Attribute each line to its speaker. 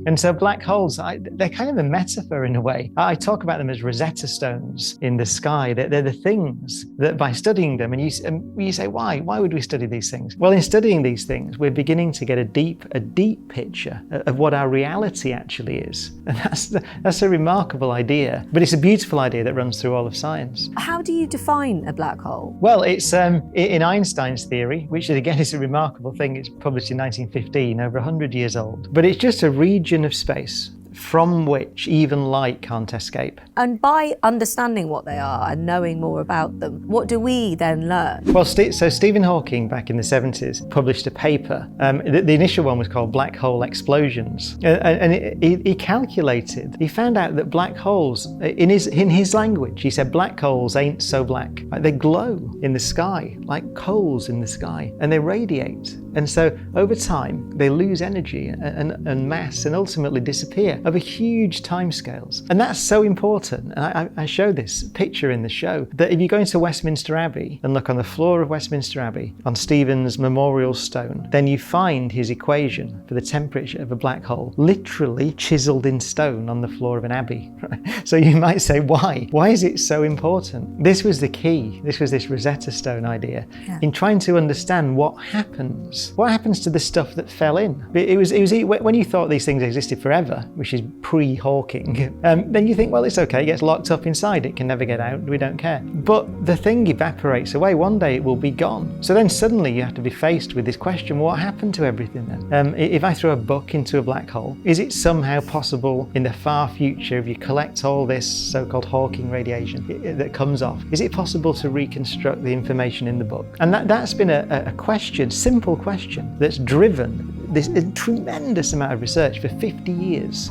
Speaker 1: And so black holes, they're kind of a metaphor in a way. I talk about them as Rosetta Stones in the sky. They're the things that by studying them, and you say, why? Why would we study these things? Well, in studying these things, we're beginning to get a deep picture of what our reality actually is. And that's a remarkable idea, but it's a beautiful idea that runs through all of science.
Speaker 2: How do you define a black hole?
Speaker 1: Well, it's in Einstein's theory, which again is a remarkable thing. It's published in 1915, over 100 years old. But it's just a region of space from which even light can't escape.
Speaker 2: And by understanding what they are and knowing more about them, what do we then learn?
Speaker 1: Well, so Stephen Hawking back in the 70s published a paper. The initial one was called Black Hole Explosions. And he calculated, he found out that black holes, in his language, he said black holes ain't so black. They glow in the sky, like coals in the sky, and they radiate. And so over time, they lose energy and mass and ultimately disappear over huge timescales. And that's so important. And I show this picture in the show, that if you go into Westminster Abbey and look on the floor of Westminster Abbey, on Stephen's memorial stone, then you find his equation for the temperature of a black hole, literally chiseled in stone on the floor of an abbey. So you might say, why? Why is it so important? This was the key. This was this Rosetta Stone idea in trying to understand what happens. What happens to the stuff that fell in? It was when you thought these things existed forever, which is pre-Hawking, then you think, well, it's okay, it gets locked up inside, it can never get out, we don't care. But the thing evaporates away, one day it will be gone. So then suddenly you have to be faced with this question, what happened to everything then? If I throw a book into a black hole, is it somehow possible in the far future, if you collect all this so-called Hawking radiation that comes off, is it possible to reconstruct the information in the book? And that's been a question, simple question, that's driven this tremendous amount of research for 50 years.